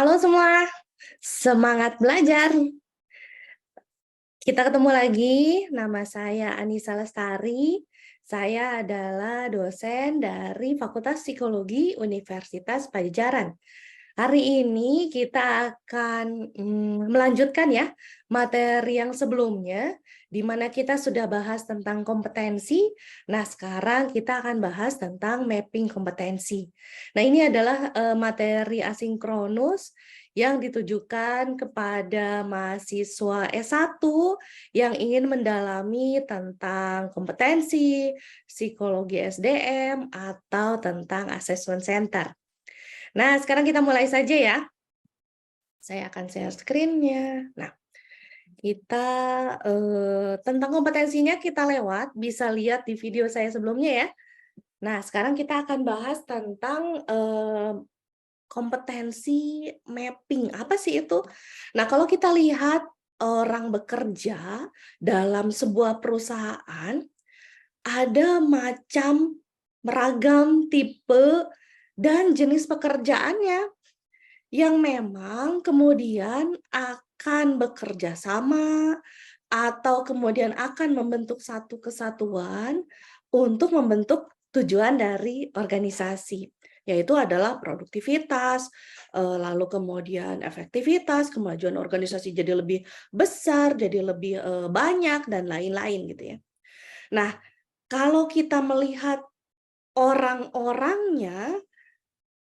Halo semua, semangat belajar. Kita ketemu lagi, nama saya Anissa Lestari. Saya adalah dosen dari Fakultas Psikologi Universitas Padjadjaran. Hari ini kita akan melanjutkan ya materi yang sebelumnya, di mana kita sudah bahas tentang kompetensi. Nah, sekarang kita akan bahas tentang mapping kompetensi. Nah, ini adalah materi asinkronus yang ditujukan kepada mahasiswa S1 yang ingin mendalami tentang kompetensi, psikologi SDM, atau tentang assessment center. Nah, sekarang kita mulai saja ya. Saya akan share screen-nya. Nah, kita tentang kompetensinya kita lewat, bisa lihat di video saya sebelumnya ya. Nah, sekarang kita akan bahas tentang kompetensi mapping. Apa sih itu? Nah, kalau kita lihat orang bekerja dalam sebuah perusahaan, ada macam beragam tipe dan jenis pekerjaannya yang memang kemudian akan bekerja sama atau kemudian akan membentuk satu kesatuan untuk membentuk tujuan dari organisasi, yaitu adalah produktivitas, lalu kemudian efektivitas, kemajuan organisasi jadi lebih besar, jadi lebih banyak, dan lain-lain gitu ya. Nah, kalau kita melihat orang-orangnya,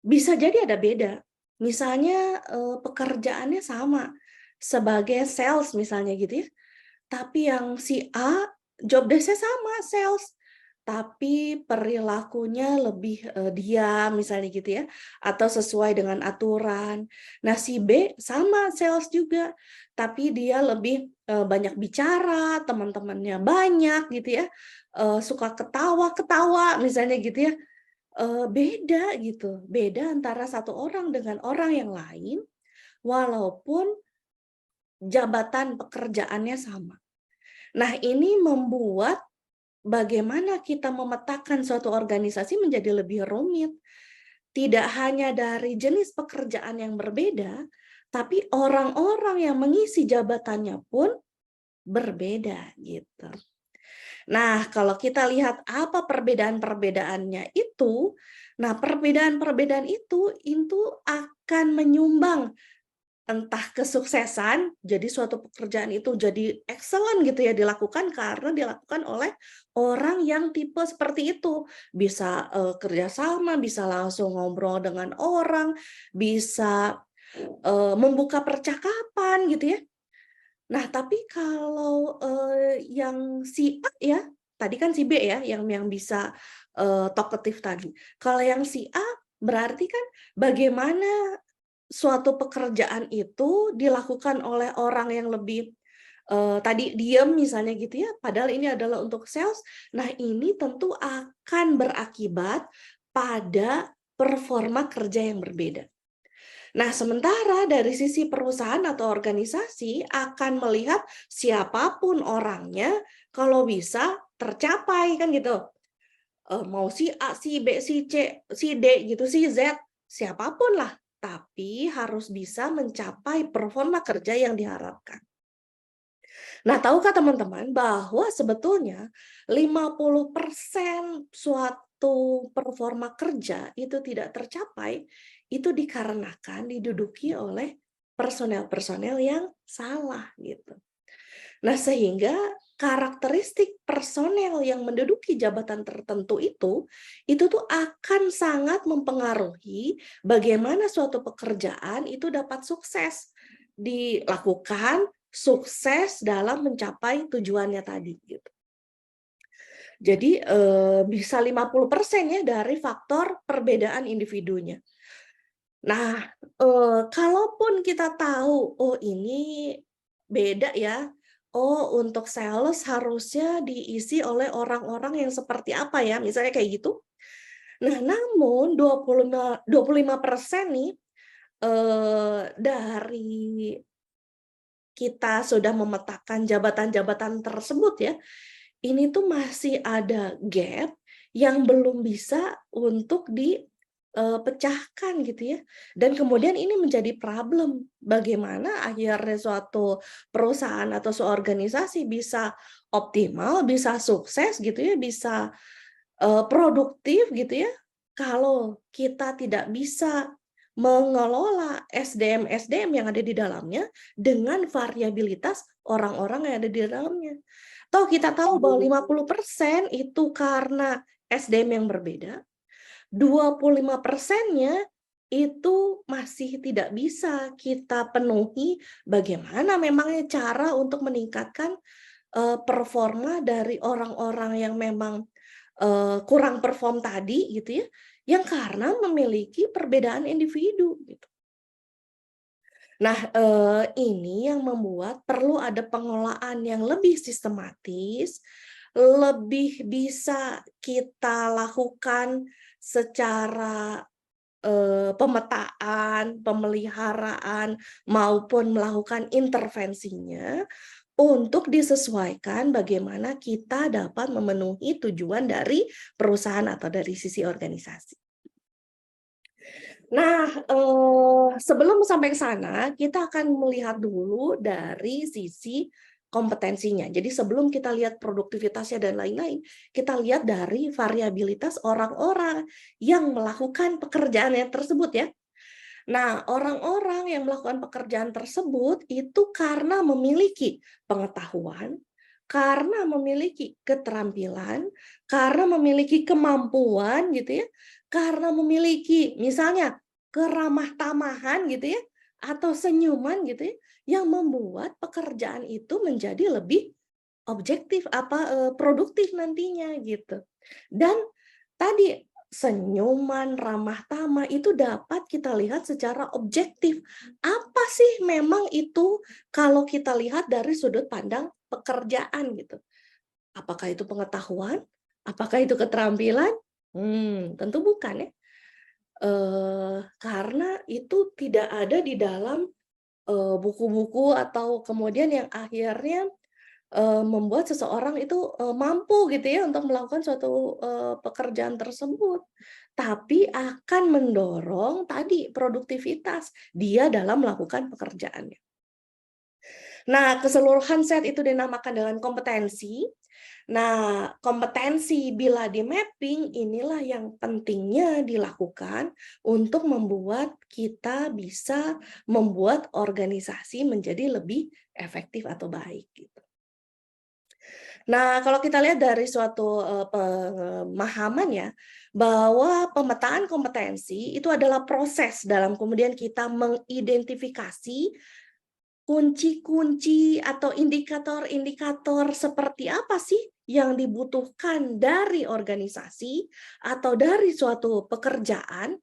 bisa jadi ada beda. Misalnya pekerjaannya sama, sebagai sales misalnya gitu ya, tapi yang si A job desk-nya sama sales, tapi perilakunya lebih diam misalnya gitu ya, atau sesuai dengan aturan. Nah, si B sama sales juga, tapi dia lebih banyak bicara, teman-temannya banyak gitu ya, suka ketawa-ketawa misalnya gitu ya. Beda gitu, beda antara satu orang dengan orang yang lain, walaupun jabatan pekerjaannya sama. Nah, ini membuat bagaimana kita memetakan suatu organisasi menjadi lebih rumit. Tidak hanya dari jenis pekerjaan yang berbeda, tapi orang-orang yang mengisi jabatannya pun berbeda gitu. Nah, kalau kita lihat apa perbedaan-perbedaannya itu, nah perbedaan-perbedaan itu akan menyumbang entah kesuksesan, jadi suatu pekerjaan itu jadi excellent gitu ya dilakukan karena dilakukan oleh orang yang tipe seperti itu. Bisa kerjasama, bisa langsung ngobrol dengan orang, bisa membuka percakapan gitu ya. Nah, tapi kalau yang si A ya, tadi kan si B ya yang bisa talkative tadi. Kalau yang si A berarti kan bagaimana suatu pekerjaan itu dilakukan oleh orang yang lebih tadi diam misalnya gitu ya, padahal ini adalah untuk sales. Nah, ini tentu akan berakibat pada performa kerja yang berbeda. Nah, sementara dari sisi perusahaan atau organisasi akan melihat siapapun orangnya kalau bisa tercapai kan gitu. Mau si A, si B, si C, si D gitu, si Z, siapapun lah, tapi harus bisa mencapai performa kerja yang diharapkan. Nah, tahukah teman-teman bahwa sebetulnya 50% suatu performa kerja itu tidak tercapai, itu dikarenakan diduduki oleh personel-personel yang salah gitu. Nah, sehingga karakteristik personel yang menduduki jabatan tertentu itu tuh akan sangat mempengaruhi bagaimana suatu pekerjaan itu dapat sukses dilakukan, sukses dalam mencapai tujuannya tadi gitu. Jadi bisa 50% ya dari faktor perbedaan individunya. Nah, kalaupun kita tahu, oh ini beda ya, oh untuk sales harusnya diisi oleh orang-orang yang seperti apa ya, misalnya kayak gitu. Nah, namun 25% nih dari kita sudah memetakan jabatan-jabatan tersebut ya, ini tuh masih ada gap yang belum bisa untuk pecahkan gitu ya. Dan kemudian ini menjadi problem, bagaimana akhirnya suatu perusahaan atau suatu organisasi bisa optimal, bisa sukses gitu ya, bisa produktif gitu ya, kalau kita tidak bisa mengelola SDM-SDM yang ada di dalamnya dengan variabilitas orang-orang yang ada di dalamnya. Toh kita tahu bahwa 50% itu karena SDM yang berbeda, 25%-nya itu masih tidak bisa kita penuhi. Bagaimana memangnya cara untuk meningkatkan performa dari orang-orang yang memang kurang perform tadi gitu ya, yang karena memiliki perbedaan individu gitu. Nah, ini yang membuat perlu ada pengelolaan yang lebih sistematis, lebih bisa kita lakukan secara pemetaan, pemeliharaan, maupun melakukan intervensinya untuk disesuaikan bagaimana kita dapat memenuhi tujuan dari perusahaan atau dari sisi organisasi. Nah, sebelum sampai ke sana, kita akan melihat dulu dari sisi kompetensinya. Jadi sebelum kita lihat produktivitasnya dan lain-lain, kita lihat dari variabilitas orang-orang yang melakukan pekerjaan yang tersebut ya. Nah, orang-orang yang melakukan pekerjaan tersebut itu karena memiliki pengetahuan, karena memiliki keterampilan, karena memiliki kemampuan gitu ya, karena memiliki misalnya keramah tamahan gitu ya, atau senyuman gitu ya, yang membuat pekerjaan itu menjadi lebih objektif produktif nantinya gitu. Dan tadi senyuman, ramah tamah itu dapat kita lihat secara objektif. Apa sih memang itu kalau kita lihat dari sudut pandang pekerjaan gitu. Apakah itu pengetahuan? Apakah itu keterampilan? Tentu bukan ya. Karena itu tidak ada di dalam buku-buku atau kemudian yang akhirnya membuat seseorang itu mampu gitu ya untuk melakukan suatu pekerjaan tersebut, tapi akan mendorong tadi produktivitas dia dalam melakukan pekerjaannya. Nah, keseluruhan set itu dinamakan dengan kompetensi. Nah, kompetensi bila di-mapping inilah yang pentingnya dilakukan untuk membuat kita bisa membuat organisasi menjadi lebih efektif atau baik gitu. Nah, kalau kita lihat dari suatu pemahaman ya, bahwa pemetaan kompetensi itu adalah proses dalam kemudian kita mengidentifikasi kunci-kunci atau indikator-indikator seperti apa sih yang dibutuhkan dari organisasi atau dari suatu pekerjaan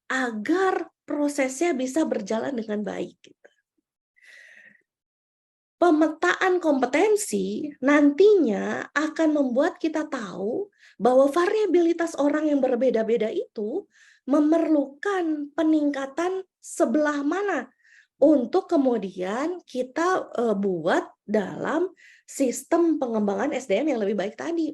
agar prosesnya bisa berjalan dengan baik. Pemetaan kompetensi nantinya akan membuat kita tahu bahwa variabilitas orang yang berbeda-beda itu memerlukan peningkatan sebelah mana untuk kemudian kita buat dalam sistem pengembangan SDM yang lebih baik tadi.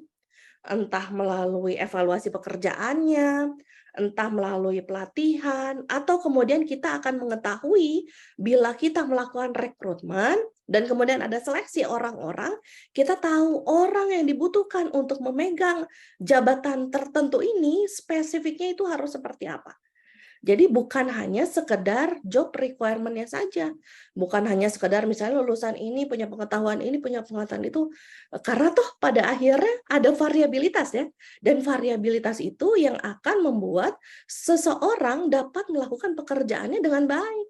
Entah melalui evaluasi pekerjaannya, entah melalui pelatihan, atau kemudian kita akan mengetahui bila kita melakukan rekrutmen dan kemudian ada seleksi orang-orang, kita tahu orang yang dibutuhkan untuk memegang jabatan tertentu ini spesifiknya itu harus seperti apa. Jadi bukan hanya sekedar job requirement-nya saja, bukan hanya sekedar misalnya lulusan ini punya pengetahuan ini, punya pengetahuan itu, karena toh pada akhirnya ada variabilitas ya, dan variabilitas itu yang akan membuat seseorang dapat melakukan pekerjaannya dengan baik,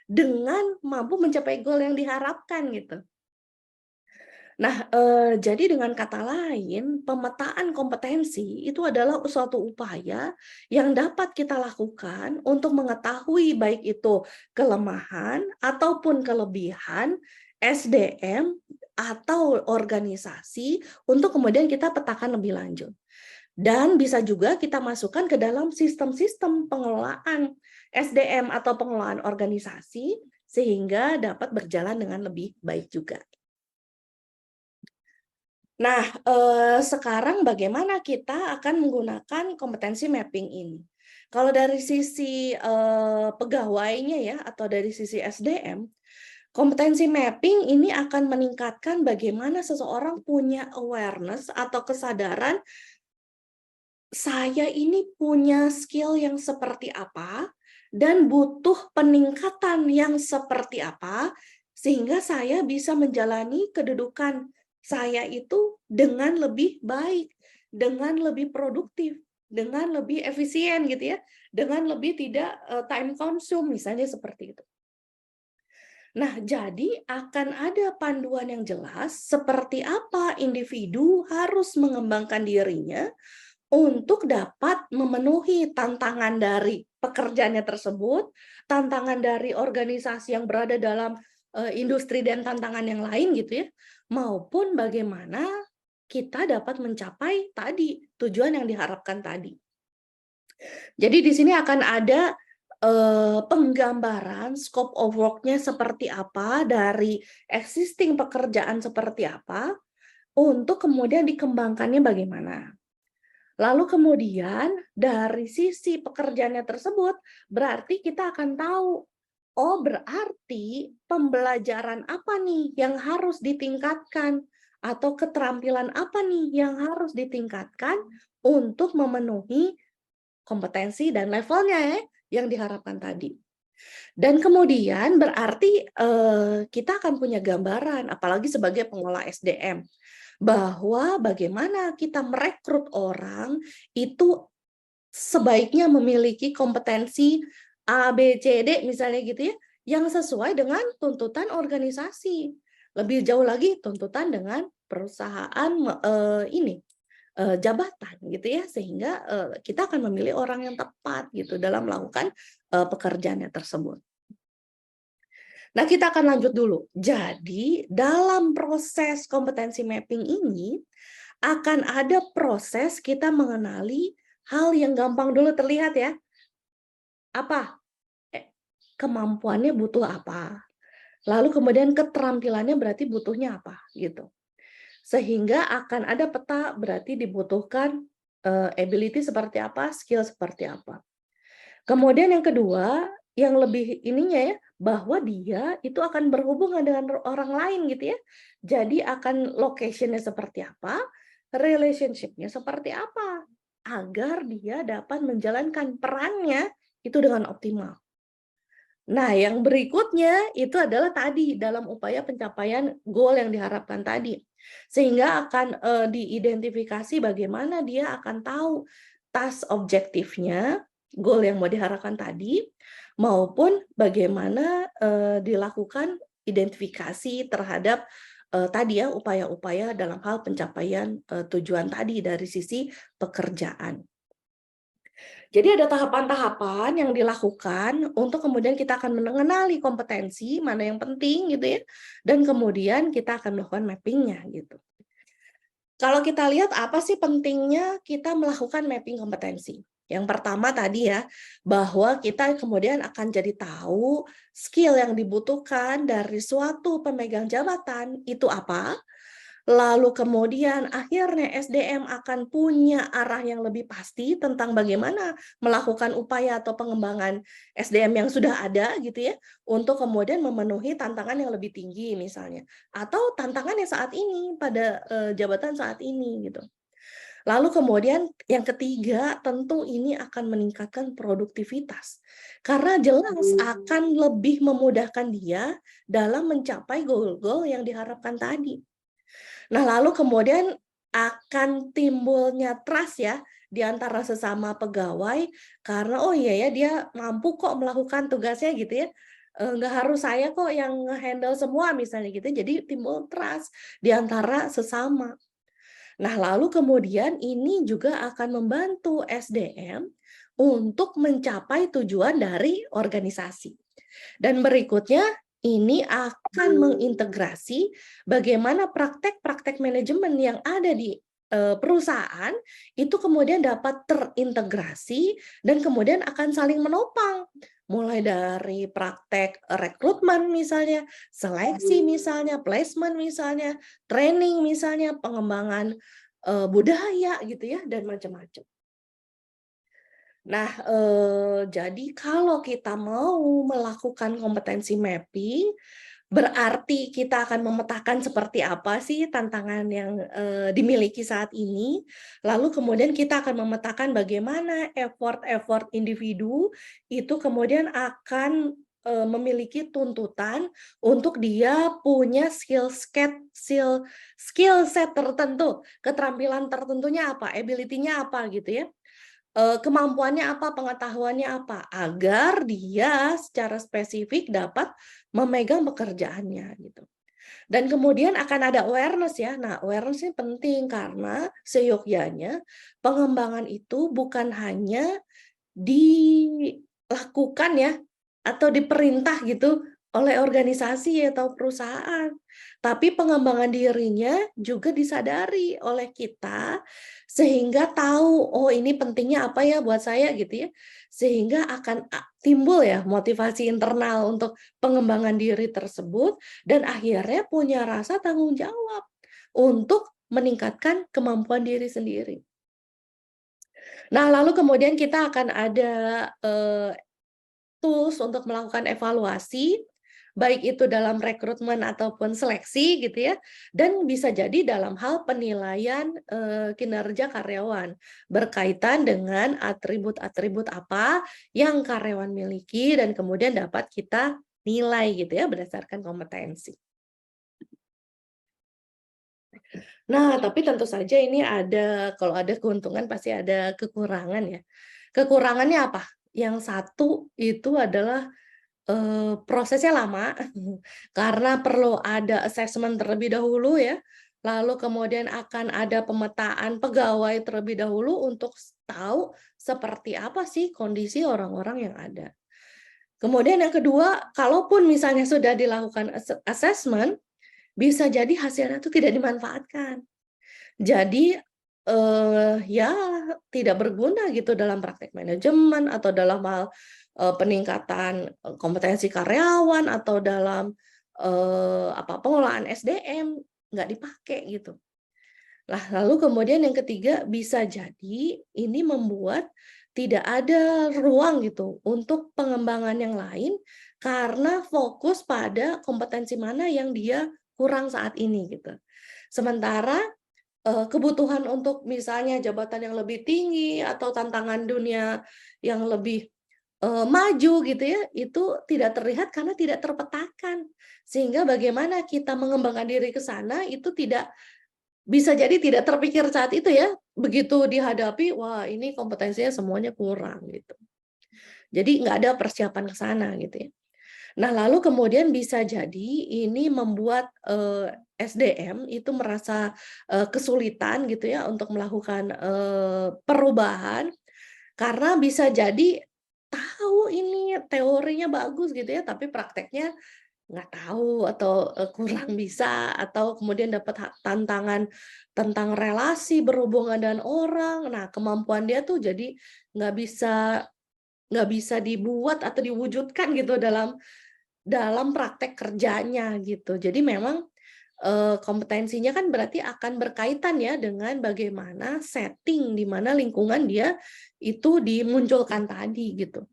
dengan mampu mencapai goal yang diharapkan gitu. Nah, jadi dengan kata lain, pemetaan kompetensi itu adalah suatu upaya yang dapat kita lakukan untuk mengetahui baik itu kelemahan ataupun kelebihan SDM atau organisasi untuk kemudian kita petakan lebih lanjut. Dan bisa juga kita masukkan ke dalam sistem-sistem pengelolaan SDM atau pengelolaan organisasi sehingga dapat berjalan dengan lebih baik juga. Nah, sekarang bagaimana kita akan menggunakan kompetensi mapping ini? Kalau dari sisi pegawainya ya, atau dari sisi SDM, kompetensi mapping ini akan meningkatkan bagaimana seseorang punya awareness atau kesadaran, saya ini punya skill yang seperti apa, dan butuh peningkatan yang seperti apa, sehingga saya bisa menjalani kedudukan saya itu dengan lebih baik, dengan lebih produktif, dengan lebih efisien gitu ya, dengan lebih tidak time consume misalnya seperti itu. Nah, jadi akan ada panduan yang jelas seperti apa individu harus mengembangkan dirinya untuk dapat memenuhi tantangan dari pekerjaannya tersebut, tantangan dari organisasi yang berada dalam industri dan tantangan yang lain gitu ya, maupun bagaimana kita dapat mencapai tadi tujuan yang diharapkan tadi. Jadi di sini akan ada penggambaran scope of work-nya seperti apa, dari existing pekerjaan seperti apa, untuk kemudian dikembangkannya bagaimana. Lalu kemudian dari sisi pekerjaannya tersebut, berarti kita akan tahu, oh berarti pembelajaran apa nih yang harus ditingkatkan, atau keterampilan apa nih yang harus ditingkatkan untuk memenuhi kompetensi dan levelnya ya, yang diharapkan tadi. Dan kemudian berarti kita akan punya gambaran, apalagi sebagai pengelola SDM, bahwa bagaimana kita merekrut orang itu sebaiknya memiliki kompetensi A, B, C, D misalnya gitu ya, yang sesuai dengan tuntutan organisasi. Lebih jauh lagi tuntutan dengan perusahaan jabatan gitu ya, sehingga kita akan memilih orang yang tepat gitu dalam melakukan pekerjaannya tersebut. Nah, kita akan lanjut dulu. Jadi, dalam proses kompetensi mapping ini akan ada proses kita mengenali hal yang gampang dulu terlihat ya. Apa? Kemampuannya butuh apa? Lalu kemudian keterampilannya berarti butuhnya apa gitu. Sehingga akan ada peta, berarti dibutuhkan ability seperti apa, skill seperti apa. Kemudian yang kedua, yang lebih ininya ya, bahwa dia itu akan berhubungan dengan orang lain gitu ya. Jadi akan location-nya seperti apa, relationship-nya seperti apa, agar dia dapat menjalankan perannya itu dengan optimal. Nah, yang berikutnya itu adalah tadi dalam upaya pencapaian goal yang diharapkan tadi. Sehingga akan diidentifikasi bagaimana dia akan tahu task objektifnya, goal yang mau diharapkan tadi, maupun bagaimana dilakukan identifikasi terhadap tadi ya upaya-upaya dalam hal pencapaian tujuan tadi dari sisi pekerjaan. Jadi ada tahapan-tahapan yang dilakukan untuk kemudian kita akan mengenali kompetensi mana yang penting gitu ya, dan kemudian kita akan melakukan mappingnya gitu. Kalau kita lihat apa sih pentingnya kita melakukan mapping kompetensi? Yang pertama tadi ya, bahwa kita kemudian akan jadi tahu skill yang dibutuhkan dari suatu pemegang jabatan itu apa. Lalu kemudian akhirnya SDM akan punya arah yang lebih pasti tentang bagaimana melakukan upaya atau pengembangan SDM yang sudah ada gitu ya, untuk kemudian memenuhi tantangan yang lebih tinggi misalnya, atau tantangan yang saat ini pada jabatan saat ini gitu. Lalu kemudian yang ketiga, tentu ini akan meningkatkan produktivitas. Karena jelas akan lebih memudahkan dia dalam mencapai goal-goal yang diharapkan tadi. Nah, lalu kemudian akan timbulnya trust ya di antara sesama pegawai, karena oh iya ya dia mampu kok melakukan tugasnya gitu ya. Nggak harus saya kok yang handle semua misalnya gitu. Jadi timbul trust di antara sesama. Nah, lalu kemudian ini juga akan membantu SDM untuk mencapai tujuan dari organisasi. Dan berikutnya, ini akan mengintegrasi bagaimana praktek-praktek manajemen yang ada di perusahaan itu kemudian dapat terintegrasi dan kemudian akan saling menopang. Mulai dari praktek rekrutmen misalnya, seleksi misalnya, placement misalnya, training misalnya, pengembangan budaya gitu ya, dan macam-macam. Nah, jadi kalau kita mau melakukan kompetensi mapping, berarti kita akan memetakan seperti apa sih tantangan yang, dimiliki saat ini, lalu kemudian kita akan memetakan bagaimana effort-effort individu itu kemudian akan, memiliki tuntutan untuk dia punya skill set tertentu, keterampilan tertentunya apa, ability-nya apa gitu ya. Kemampuannya apa, pengetahuannya apa, agar dia secara spesifik dapat memegang pekerjaannya gitu. Dan kemudian akan ada awareness ya. Nah, awareness ini penting karena seyogyanya pengembangan itu bukan hanya dilakukan ya, atau diperintah gitu oleh organisasi atau perusahaan. Tapi pengembangan dirinya juga disadari oleh kita, sehingga tahu, "Oh ini pentingnya apa ya buat saya?" Gitu ya. Sehingga akan timbul ya motivasi internal untuk pengembangan diri tersebut, dan akhirnya punya rasa tanggung jawab untuk meningkatkan kemampuan diri sendiri. Nah, lalu kemudian kita akan ada, tools untuk melakukan evaluasi, baik itu dalam rekrutmen ataupun seleksi gitu ya, dan bisa jadi dalam hal penilaian, kinerja karyawan, berkaitan dengan atribut-atribut apa yang karyawan miliki dan kemudian dapat kita nilai gitu ya berdasarkan kompetensi. Nah, tapi tentu saja ini ada kalau ada keuntungan pasti ada kekurangan ya. Kekurangannya apa? Yang satu itu adalah, prosesnya lama, karena perlu ada assessment terlebih dahulu ya, lalu kemudian akan ada pemetaan pegawai terlebih dahulu untuk tahu seperti apa sih kondisi orang-orang yang ada. Kemudian yang kedua, kalaupun misalnya sudah dilakukan assessment, bisa jadi hasilnya itu tidak dimanfaatkan. Jadi, ya tidak berguna gitu dalam praktek manajemen atau dalam hal, peningkatan, kompetensi karyawan atau dalam, pengelolaan SDM, nggak dipakai gitu. Lah, lalu kemudian yang ketiga bisa jadi ini membuat tidak ada ruang gitu untuk pengembangan yang lain karena fokus pada kompetensi mana yang dia kurang saat ini gitu. Sementara kebutuhan untuk misalnya jabatan yang lebih tinggi atau tantangan dunia yang lebih, maju gitu ya, itu tidak terlihat karena tidak terpetakan. Sehingga bagaimana kita mengembangkan diri ke sana itu tidak bisa jadi tidak terpikir saat itu ya, begitu dihadapi, wah ini kompetensinya semuanya kurang gitu. Jadi nggak ada persiapan ke sana gitu ya. Nah, lalu kemudian bisa jadi ini membuat, SDM itu merasa, kesulitan gitu ya untuk melakukan, perubahan, karena bisa jadi tahu ini teorinya bagus gitu ya, tapi prakteknya nggak tahu atau, kurang bisa atau kemudian dapat tantangan tentang relasi berhubungan dengan orang. Nah, kemampuan dia tuh jadi nggak bisa nggak bisa dibuat atau diwujudkan gitu dalam praktek kerjanya gitu. Jadi memang, kompetensinya kan berarti akan berkaitan ya dengan bagaimana setting di mana lingkungan dia itu dimunculkan tadi gitu.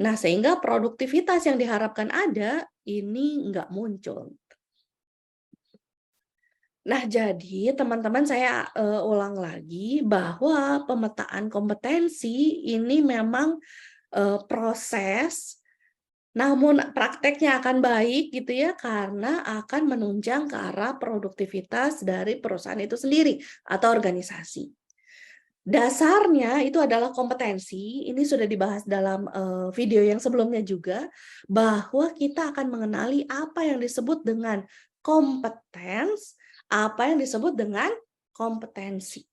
Nah, sehingga produktivitas yang diharapkan ada, ini nggak muncul. Nah, jadi teman-teman saya, ulang lagi bahwa pemetaan kompetensi ini memang, proses, namun prakteknya akan baik gitu ya, karena akan menunjang ke arah produktivitas dari perusahaan itu sendiri atau organisasi. Dasarnya itu adalah kompetensi, ini sudah dibahas dalam, video yang sebelumnya juga, bahwa kita akan mengenali apa yang disebut dengan kompetens, apa yang disebut dengan kompetensi.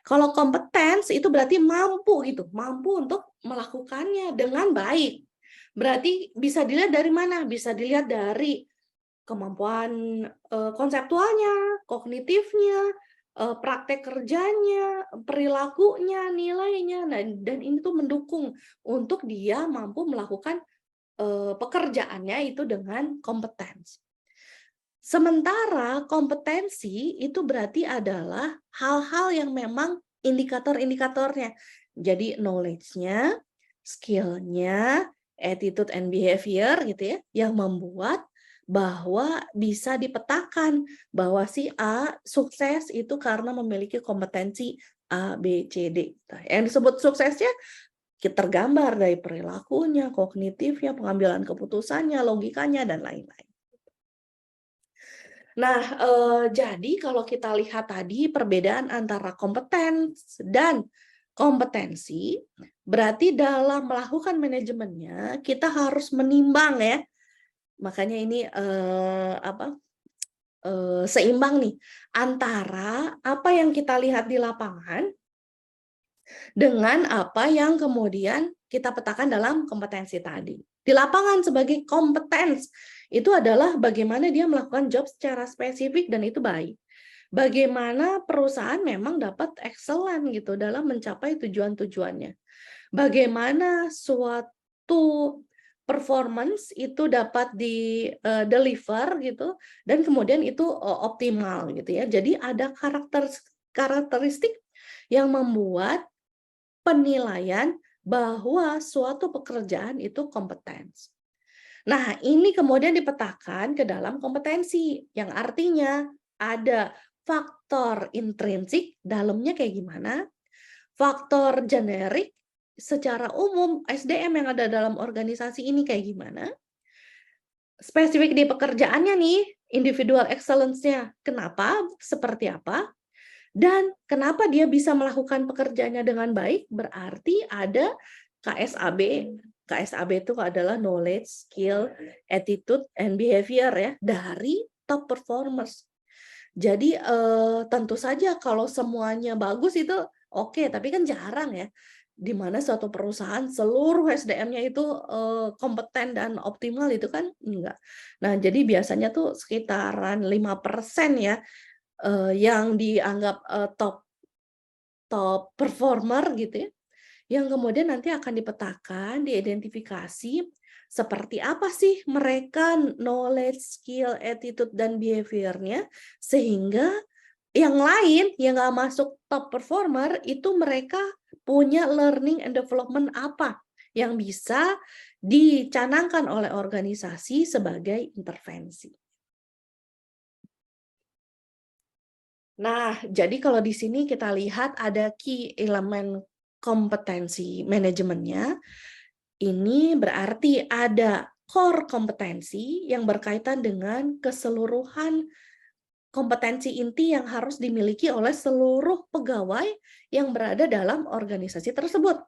Kalau kompetens itu berarti mampu gitu, mampu untuk melakukannya dengan baik. Berarti bisa dilihat dari mana? Bisa dilihat dari kemampuan, konseptualnya, kognitifnya, praktek kerjanya, perilakunya, nilainya, dan ini tuh mendukung untuk dia mampu melakukan, pekerjaannya itu dengan kompetens. Sementara kompetensi itu berarti adalah hal-hal yang memang indikator-indikatornya. Jadi knowledge-nya, skill-nya, attitude and behavior gitu ya, yang membuat bahwa bisa dipetakan bahwa si A sukses itu karena memiliki kompetensi A, B, C, D. Nah, yang disebut suksesnya tergambar dari perilakunya, kognitifnya, pengambilan keputusannya, logikanya, dan lain-lain. Nah, jadi kalau kita lihat tadi perbedaan antara kompetens dan kompetensi, berarti dalam melakukan manajemennya kita harus menimbang ya. Makanya ini seimbang nih antara apa yang kita lihat di lapangan dengan apa yang kemudian kita petakan dalam kompetensi tadi. Di lapangan sebagai kompetens, itu adalah bagaimana dia melakukan job secara spesifik dan itu baik. Bagaimana perusahaan memang dapat excellent gitu dalam mencapai tujuan-tujuannya. Bagaimana suatu performance itu dapat di deliver gitu dan kemudian itu optimal gitu ya. Jadi ada karakteristik yang membuat penilaian bahwa suatu pekerjaan itu kompetens. Nah, ini kemudian dipetakan ke dalam kompetensi, yang artinya ada faktor intrinsik, dalamnya kayak gimana, faktor generik, secara umum SDM yang ada dalam organisasi ini kayak gimana, spesifik di pekerjaannya nih, individual excellence-nya, kenapa, seperti apa, dan kenapa dia bisa melakukan pekerjaannya dengan baik? Berarti ada KSAB. KSAB itu adalah knowledge, skill, attitude, and behavior ya dari top performers. Jadi tentu saja kalau semuanya bagus itu oke, tapi kan jarang ya di mana suatu perusahaan seluruh SDM-nya itu kompeten dan optimal itu kan enggak. Nah, jadi biasanya tuh sekitaran 5% ya yang dianggap top performer gitu ya, yang kemudian nanti akan dipetakan, diidentifikasi seperti apa sih mereka knowledge, skill, attitude, dan behavior-nya, sehingga yang lain yang nggak masuk top performer itu mereka punya learning and development apa yang bisa dicanangkan oleh organisasi sebagai intervensi. Nah, jadi kalau di sini kita lihat ada key elemen kompetensi manajemennya. Ini berarti ada core kompetensi yang berkaitan dengan keseluruhan kompetensi inti yang harus dimiliki oleh seluruh pegawai yang berada dalam organisasi tersebut.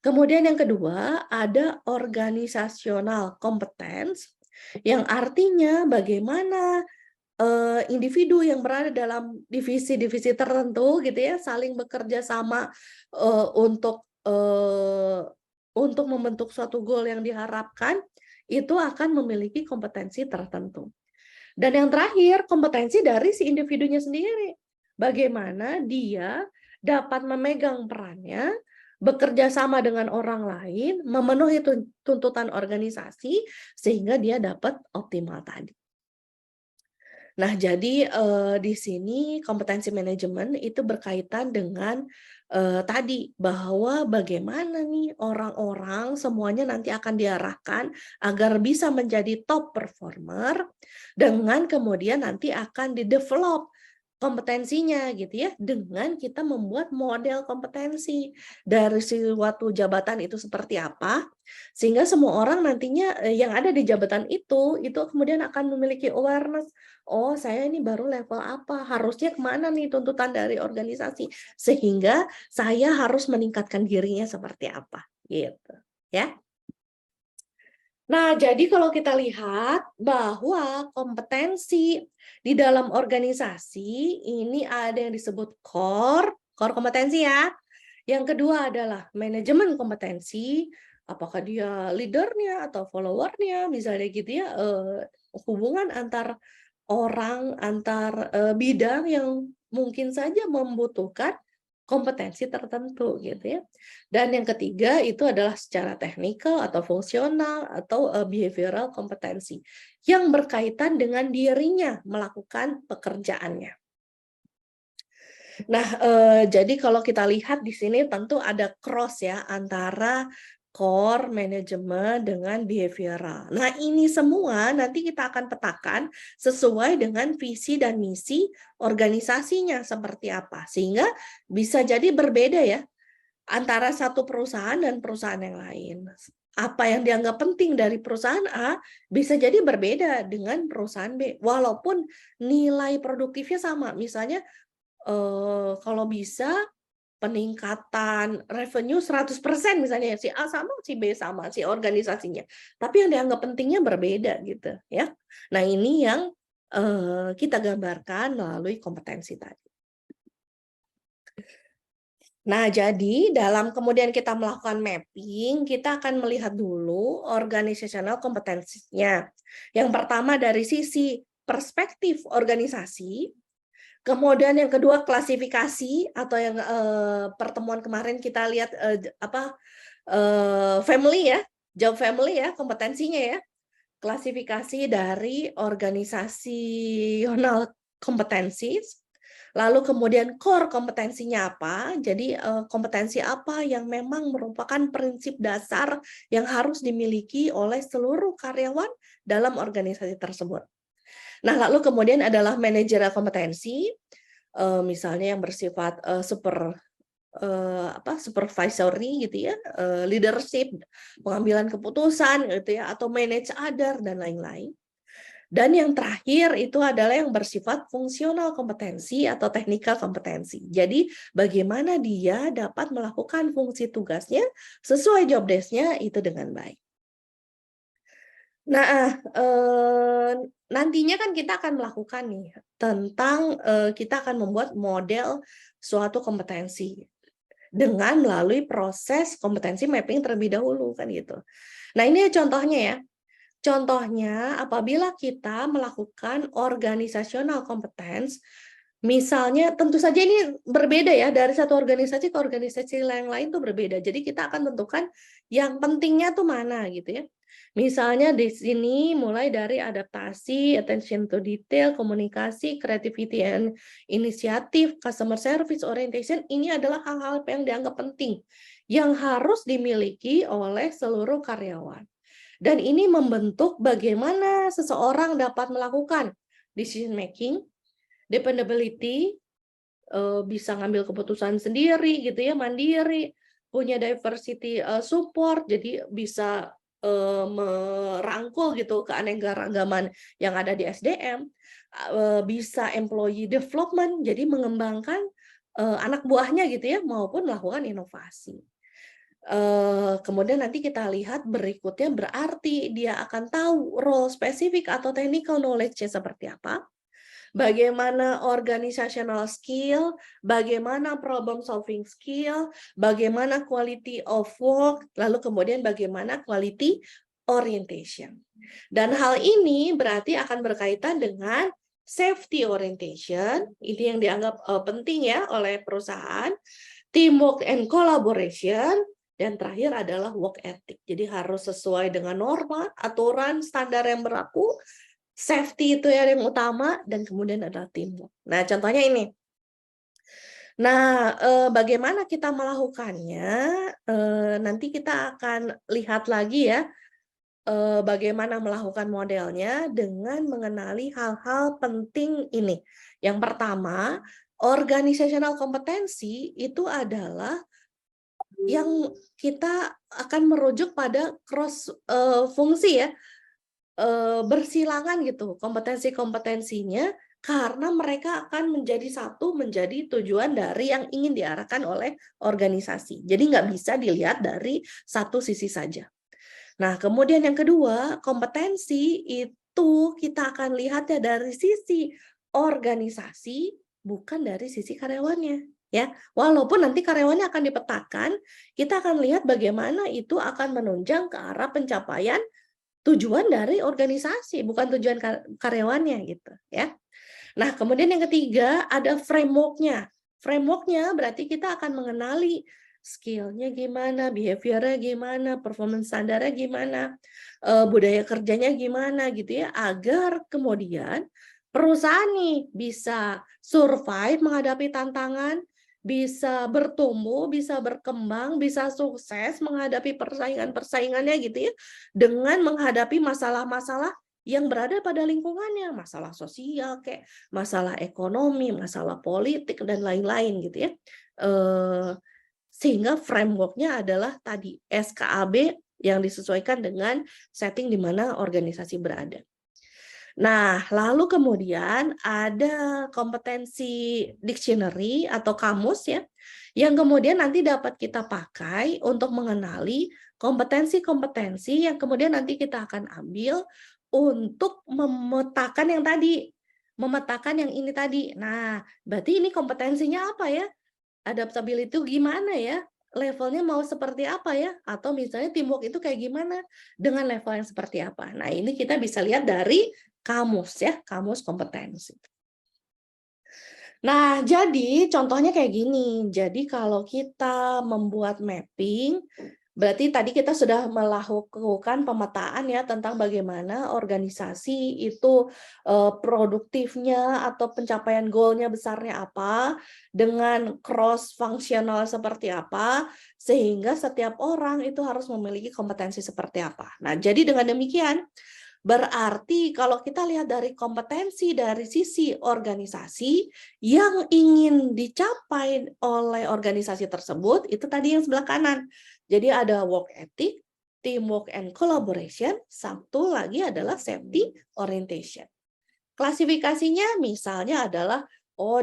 Kemudian yang kedua, ada organisasional competence yang artinya bagaimana individu yang berada dalam divisi-divisi tertentu gitu ya saling bekerja sama untuk membentuk suatu goal yang diharapkan itu akan memiliki kompetensi tertentu. Dan yang terakhir, kompetensi dari si individunya sendiri. Bagaimana dia dapat memegang perannya, bekerja sama dengan orang lain, memenuhi tuntutan organisasi sehingga dia dapat optimal tadi. Nah, jadi di sini kompetensi manajemen itu berkaitan dengan tadi bahwa bagaimana nih orang-orang semuanya nanti akan diarahkan agar bisa menjadi top performer dengan kemudian nanti akan di-develop kompetensinya gitu ya dengan kita membuat model kompetensi dari suatu jabatan itu seperti apa sehingga semua orang nantinya yang ada di jabatan itu kemudian akan memiliki awareness. Oh, saya ini baru level apa? Harusnya kemana nih tuntutan dari organisasi? Sehingga saya harus meningkatkan dirinya seperti apa, gitu. Ya. Nah, jadi kalau kita lihat bahwa kompetensi di dalam organisasi ini ada yang disebut core kompetensi ya. Yang kedua adalah manajemen kompetensi, apakah dia leadernya atau followernya, misalnya gitu ya, hubungan antar orang, antar bidang yang mungkin saja membutuhkan kompetensi tertentu gitu ya. Dan yang ketiga itu adalah secara teknikal atau fungsional atau behavioral kompetensi yang berkaitan dengan dirinya melakukan pekerjaannya. Nah, jadi kalau kita lihat di sini tentu ada cross ya antara core management dengan behavioral. Nah, ini semua nanti kita akan petakan sesuai dengan visi dan misi organisasinya seperti apa. Sehingga bisa jadi berbeda ya antara satu perusahaan dan perusahaan yang lain. Apa yang dianggap penting dari perusahaan A bisa jadi berbeda dengan perusahaan B, walaupun nilai produktifnya sama. Misalnya kalau bisa peningkatan revenue 100% misalnya ya, si A sama, si B sama, si organisasinya. Tapi yang dianggap pentingnya berbeda gitu ya. Nah, ini yang kita gambarkan melalui kompetensi tadi. Nah, jadi dalam kemudian kita melakukan mapping, kita akan melihat dulu organizational kompetensinya. Yang pertama dari sisi perspektif organisasi, kemudian yang kedua klasifikasi atau yang pertemuan kemarin kita lihat family ya, job family ya, kompetensinya ya. Klasifikasi dari organisasional kompetensi. Lalu kemudian core kompetensinya apa? Jadi kompetensi apa yang memang merupakan prinsip dasar yang harus dimiliki oleh seluruh karyawan dalam organisasi tersebut. Nah, lalu kemudian adalah manajerial kompetensi, misalnya yang bersifat supervisory gitu ya, leadership, pengambilan keputusan gitu ya, atau manage other dan lain-lain. Dan yang terakhir itu adalah yang bersifat fungsional kompetensi atau technical kompetensi. Jadi bagaimana dia dapat melakukan fungsi tugasnya sesuai job desk-nya itu dengan baik. Nah, nantinya kan kita akan melakukan nih tentang kita akan membuat model suatu kompetensi dengan melalui proses kompetensi mapping terlebih dahulu kan gitu. Nah, ini contohnya ya. Contohnya apabila kita melakukan organizational competence, misalnya tentu saja ini berbeda ya dari satu organisasi ke organisasi yang lain tuh berbeda. Jadi kita akan tentukan yang pentingnya tuh mana gitu ya. Misalnya di sini mulai dari adaptasi, attention to detail, komunikasi, creativity and inisiatif, customer service orientation, ini adalah hal-hal yang dianggap penting yang harus dimiliki oleh seluruh karyawan. Dan ini membentuk bagaimana seseorang dapat melakukan decision making, dependability, bisa ngambil keputusan sendiri gitu ya, mandiri, punya diversity support, jadi bisa merangkul gitu keanekaragaman yang ada di SDM, bisa employee development, jadi mengembangkan anak buahnya gitu ya, maupun melakukan inovasi. Kemudian nanti kita lihat berikutnya berarti dia akan tahu role spesifik atau technical knowledge-nya seperti apa, bagaimana organizational skill, bagaimana problem solving skill, bagaimana quality of work, lalu kemudian bagaimana quality orientation. Dan hal ini berarti akan berkaitan dengan safety orientation, ini yang dianggap penting ya oleh perusahaan, teamwork and collaboration, dan terakhir adalah work ethic. Jadi harus sesuai dengan norma, aturan, standar yang berlaku, safety itu yang utama, dan kemudian adalah teamwork. Nah, contohnya ini. Nah, bagaimana kita melakukannya? Nanti kita akan lihat lagi ya, bagaimana melakukan modelnya dengan mengenali hal-hal penting ini. Yang pertama, organizational kompetensi itu adalah yang kita akan merujuk pada cross fungsi ya, bersilangan gitu kompetensi-kompetensinya, karena mereka akan menjadi satu, menjadi tujuan dari yang ingin diarahkan oleh organisasi. Jadi nggak bisa dilihat dari satu sisi saja. Nah, kemudian yang kedua, kompetensi itu kita akan lihatnya dari sisi organisasi, bukan dari sisi karyawannya. Ya, walaupun nanti karyawannya akan dipetakan, kita akan lihat bagaimana itu akan menunjang ke arah pencapaian tujuan dari organisasi, bukan tujuan karyawannya gitu ya. Nah, kemudian yang ketiga ada framework-nya. Framework-nya berarti kita akan mengenali skill-nya gimana, behavior-nya gimana, performance standarnya gimana, budaya kerjanya gimana gitu ya, agar kemudian Perusahaan nih bisa survive menghadapi tantangan, bisa bertumbuh, bisa berkembang, bisa sukses menghadapi persaingan-persaingannya gitu ya, dengan menghadapi masalah-masalah yang berada pada lingkungannya, masalah sosial kayak masalah ekonomi, masalah politik dan lain-lain gitu ya. Sehingga framework-nya adalah tadi SKAB yang disesuaikan dengan setting di mana organisasi berada. Nah, lalu kemudian ada kompetensi dictionary atau kamus ya, yang kemudian nanti dapat kita pakai untuk mengenali kompetensi-kompetensi yang kemudian nanti kita akan ambil untuk memetakan yang tadi, memetakan yang ini tadi. Nah, berarti ini kompetensinya apa ya? Adaptability itu gimana ya? Levelnya mau seperti apa ya? Atau misalnya teamwork itu kayak gimana? Dengan level yang seperti apa? Nah, ini kita bisa lihat dari kamus ya, kamus kompetensi. Nah, jadi contohnya kayak gini. Jadi kalau kita membuat mapping, berarti tadi kita sudah melakukan pemetaan ya tentang bagaimana organisasi itu produktifnya atau pencapaian goalnya besarnya apa, dengan cross fungsional seperti apa, sehingga setiap orang itu harus memiliki kompetensi seperti apa. Nah, jadi dengan demikian berarti kalau kita lihat dari kompetensi dari sisi organisasi yang ingin dicapai oleh organisasi tersebut, itu tadi yang sebelah kanan. Jadi ada work ethic, teamwork and collaboration, satu lagi adalah safety orientation. Klasifikasinya misalnya adalah,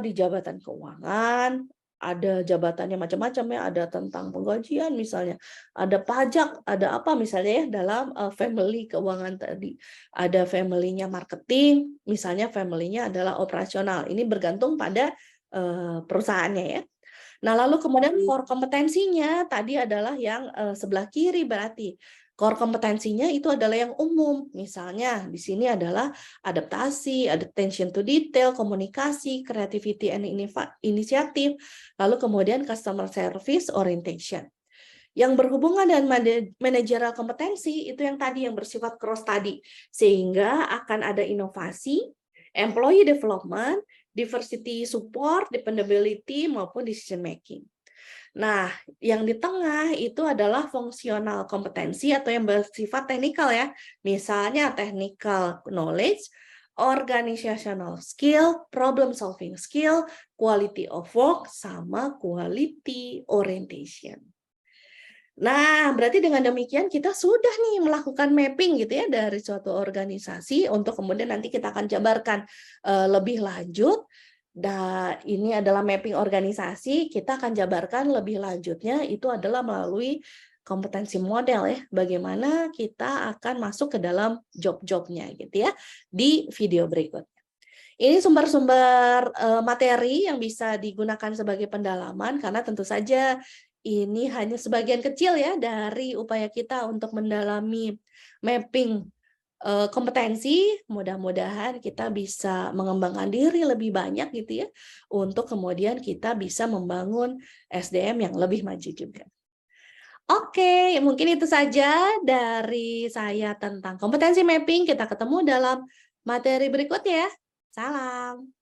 di jabatan keuangan, ada jabatannya macam-macam ya, ada tentang penggajian misalnya, ada pajak, ada apa misalnya ya dalam family keuangan tadi. Ada family-nya marketing, misalnya family-nya adalah operasional. Ini bergantung pada perusahaannya ya. Nah, lalu kemudian core kompetensinya tadi adalah yang sebelah kiri berarti. Core kompetensinya itu adalah yang umum. Misalnya di sini adalah adaptasi, attention to detail, komunikasi, creativity and inisiatif, lalu kemudian customer service orientation. Yang berhubungan dengan managerial kompetensi itu yang tadi yang bersifat cross tadi, sehingga akan ada inovasi, employee development, diversity support, dependability maupun decision making. Nah, yang di tengah itu adalah fungsional kompetensi atau yang bersifat teknikal ya. Misalnya technical knowledge, organizational skill, problem solving skill, quality of work, sama quality orientation. Nah, berarti dengan demikian kita sudah nih melakukan mapping gitu ya dari suatu organisasi untuk kemudian nanti kita akan jabarkan lebih lanjut. Dan ini adalah mapping organisasi, kita akan jabarkan lebih lanjutnya itu adalah melalui kompetensi model ya, bagaimana kita akan masuk ke dalam job-jobnya gitu ya di video berikutnya. Ini sumber-sumber materi yang bisa digunakan sebagai pendalaman karena tentu saja ini hanya sebagian kecil ya dari upaya kita untuk mendalami mapping kompetensi. Mudah-mudahan kita bisa mengembangkan diri lebih banyak gitu ya, untuk kemudian kita bisa membangun SDM yang lebih maju juga. Oke, mungkin itu saja dari saya tentang kompetensi mapping. Kita ketemu dalam materi berikutnya ya. Salam.